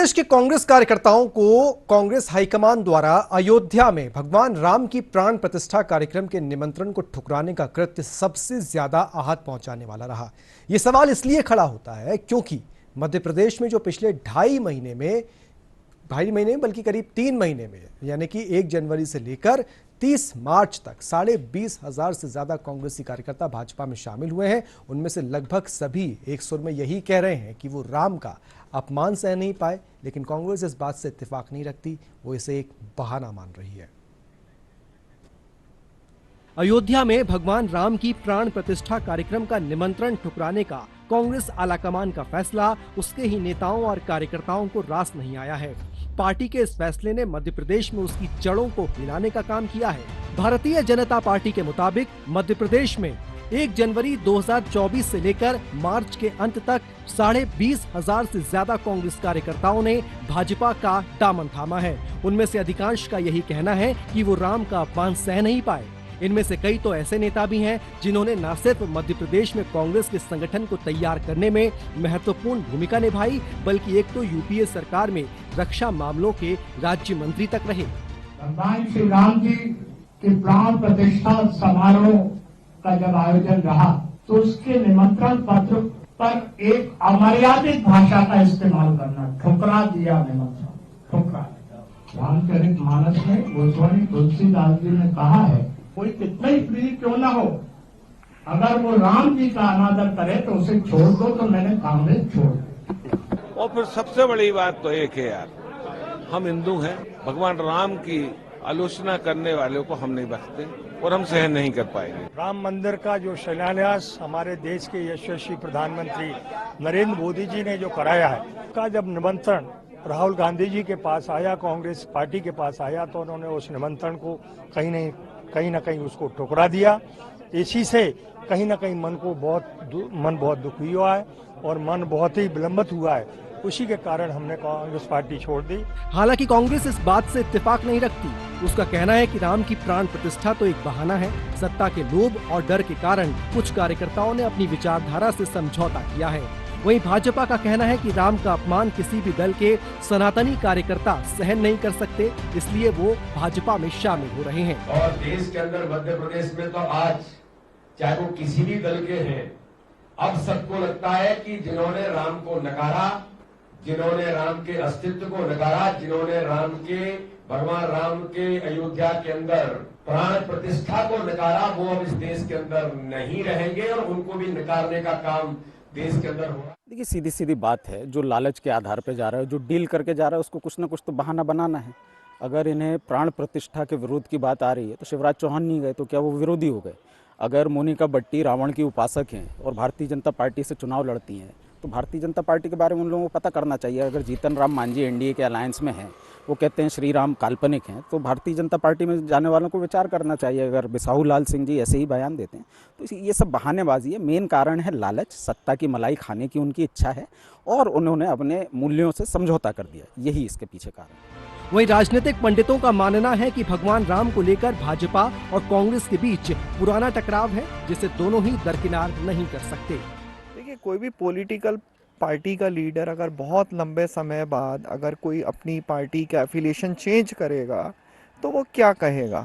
देश के कांग्रेस कार्यकर्ताओं को कांग्रेस हाईकमान द्वारा अयोध्या में भगवान राम की प्राण प्रतिष्ठा कार्यक्रम के निमंत्रण को ठुकराने का कृत्य सबसे ज्यादा आहत पहुंचाने वाला रहा। यह सवाल इसलिए खड़ा होता है क्योंकि मध्य प्रदेश में जो पिछले ढाई महीने में बल्कि करीब 3 महीने में यानी कि 1 जनवरी से लेकर 30 मार्च तक 20,500 से ज्यादा कांग्रेसी कार्यकर्ता भाजपा में शामिल हुए हैं। उनमें से लगभग सभी एक सुर में यही कह रहे हैं कि वो राम का अपमान सह नहीं पाए, लेकिन कांग्रेस इस बात से इत्तेफाक नहीं रखती, वो इसे एक बहाना मान रही है। अयोध्या में भगवान राम की प्राण प्रतिष्ठा कार्यक्रम का निमंत्रण ठुकराने का कांग्रेस आलाकमान का फैसला उसके ही नेताओं और कार्यकर्ताओं को रास नहीं आया है। पार्टी के इस फैसले ने मध्य प्रदेश में उसकी जड़ों को हिलाने का काम किया है। भारतीय जनता पार्टी के मुताबिक मध्य प्रदेश में 1 जनवरी 2024 से लेकर मार्च के अंत तक 20,500 से ज्यादा कांग्रेस कार्यकर्ताओं ने भाजपा का दामन थामा है। उनमें से अधिकांश का यही कहना है कि वो राम का अपमान सह नहीं पाए। इनमें से कई तो ऐसे नेता भी हैं जिन्होंने न सिर्फ मध्य प्रदेश में कांग्रेस के संगठन को तैयार करने में महत्वपूर्ण भूमिका निभाई, बल्कि एक तो यूपीए सरकार में रक्षा मामलों के राज्य मंत्री तक रहे। भगवान श्री राम जी के प्राण प्रतिष्ठा समारोह का जब आयोजन रहा तो उसके निमंत्रण पत्र पर एक अमर्यादित भाषा का इस्तेमाल करना, ठुकरा दिया निमंत्रण, ठुकरा। रामचरितमानस में गोस्वामी तुलसीदास जी ने कहा है, कोई कितना ही प्रिय क्यों ना हो, अगर वो राम जी का अनादर करे तो उसे छोड़ दो। तो मैंने कांग्रेस छोड़ दी। और फिर सबसे बड़ी बात तो एक है यार, हम हिंदू हैं, भगवान राम की आलोचना करने वालों को हम नहीं बख्शते और हम सहन नहीं कर पाएंगे। राम मंदिर का जो शिलान्यास हमारे देश के यशस्वी प्रधानमंत्री नरेंद्र मोदी जी ने जो कराया है, का जब निमंत्रण राहुल गांधी जी के पास आया, कांग्रेस पार्टी के पास आया, तो उन्होंने उस निमंत्रण को कहीं ना कहीं उसको ठुकरा दिया। इसी से कहीं ना कहीं मन बहुत दुखी हुआ है और मन बहुत ही विलंबित हुआ है। उसी के कारण हमने कांग्रेस पार्टी छोड़ दी। हालांकि कांग्रेस इस बात से इत्तेफाक नहीं रखती। उसका कहना है कि राम की प्राण प्रतिष्ठा तो एक बहाना है। सत्ता के लोभ और डर के कारण कुछ कार्यकर्ताओं ने अपनी विचारधारा से समझौता किया है। वहीं भाजपा का कहना है कि राम का अपमान किसी भी दल के सनातनी कार्यकर्ता सहन नहीं कर सकते, इसलिए वो भाजपा में शामिल हो रहे हैं। और देश के अंदर मध्य प्रदेश में तो आज चाहे वो किसी भी दल के हैं, अब सबको लगता है कि जिन्होंने राम को नकारा, जिन्होंने राम के अस्तित्व को नकारा, जिन्होंने भगवान राम के अयोध्या के अंदर प्राण प्रतिष्ठा को नकारा, वो अब इस देश के अंदर नहीं रहेंगे और उनको भी नकारने का काम देश के अंदर हो रहा है। देखिए, सीधी सीधी बात है, जो लालच के आधार पे जा रहा है, जो डील करके जा रहा है, उसको कुछ ना कुछ तो बहाना बनाना है। अगर इन्हें प्राण प्रतिष्ठा के विरोध की बात आ रही है तो शिवराज चौहान नहीं गए तो क्या वो विरोधी हो गए? अगर मोनिका बट्टी रावण की उपासक हैं और भारतीय जनता पार्टी से चुनाव लड़ती हैं तो भारतीय जनता पार्टी के बारे में उन लोगों को पता करना चाहिए। अगर जीतन राम मांझी एनडीए के अलायंस में हैं, वो कहते हैं श्री राम काल्पनिक हैं, तो भारतीय जनता पार्टी में जाने वालों को विचार करना चाहिए। अगर बिसाहू लाल सिंह जी ऐसे ही बयान देते हैं तो ये सब बहानेबाजी है। मेन कारण है लालच, सत्ता की मलाई खाने की उनकी इच्छा है और उन्होंने अपने मूल्यों से समझौता कर दिया, यही इसके पीछे कारण है। वहीं राजनीतिक पंडितों का मानना है कि भगवान राम को लेकर भाजपा और कांग्रेस के बीच पुराना टकराव है, जिसे दोनों ही दरकिनार नहीं कर सकते। देखिए, कोई भी पॉलिटिकल पार्टी का लीडर अगर बहुत लंबे समय बाद अगर कोई अपनी पार्टी का एफिलिएशन चेंज करेगा तो वो क्या कहेगा?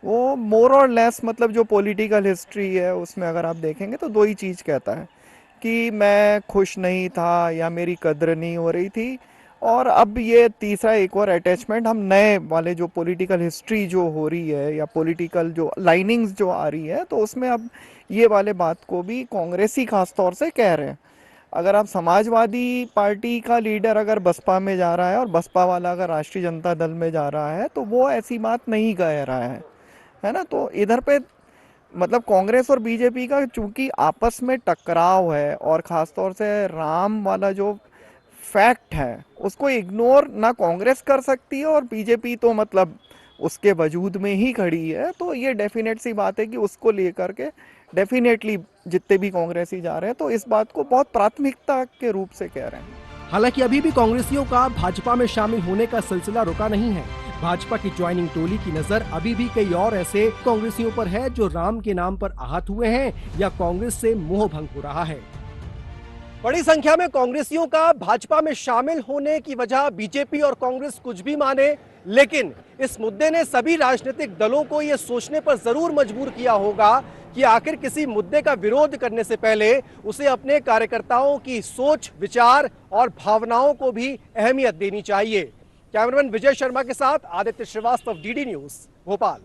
वो मोर और लेस, मतलब जो पॉलिटिकल हिस्ट्री है उसमें अगर आप देखेंगे तो 2 ही चीज़ कहता है कि मैं खुश नहीं था या मेरी कद्र नहीं हो रही थी। और अब ये तीसरा एक और अटैचमेंट, हम नए वाले जो पॉलिटिकल हिस्ट्री जो हो रही है या पॉलिटिकल जो लाइनिंग्स जो आ रही है, तो उसमें अब ये वाले बात को भी कांग्रेसी खास तौर से कह रहे हैं। अगर आप समाजवादी पार्टी का लीडर अगर बसपा में जा रहा है और बसपा वाला अगर राष्ट्रीय जनता दल में जा रहा है तो वो ऐसी बात नहीं कह रहा है ना। तो इधर पे मतलब कांग्रेस और बीजेपी का चूंकि आपस में टकराव है और ख़ास तौर से राम वाला जो फैक्ट है उसको इग्नोर ना कांग्रेस कर सकती है और बीजेपी तो मतलब उसके वजूद में ही खड़ी है। तो ये डेफिनेट सी बात है कि उसको लेकर के डेफिनेटली जितने भी कांग्रेसी जा रहे हैं तो इस बात को बहुत प्राथमिकता के रूप से कह रहे हैं। हालांकि अभी भी कांग्रेसियों का भाजपा में शामिल होने का सिलसिला रुका नहीं है। भाजपा की ज्वाइनिंग टोली की नजर अभी भी कई और ऐसे कांग्रेसियों पर है जो राम के नाम पर आहत हुए हैं या कांग्रेस से मोह भंग हो रहा है। बड़ी संख्या में कांग्रेसियों का भाजपा में शामिल होने की वजह बीजेपी और कांग्रेस कुछ भी माने, लेकिन इस मुद्दे ने सभी राजनीतिक दलों को यह सोचने पर जरूर मजबूर किया होगा कि आखिर किसी मुद्दे का विरोध करने से पहले उसे अपने कार्यकर्ताओं की सोच, विचार और भावनाओं को भी अहमियत देनी चाहिए। कैमरामैन विजय शर्मा के साथ आदित्य श्रीवास्तव, डीडी न्यूज, भोपाल।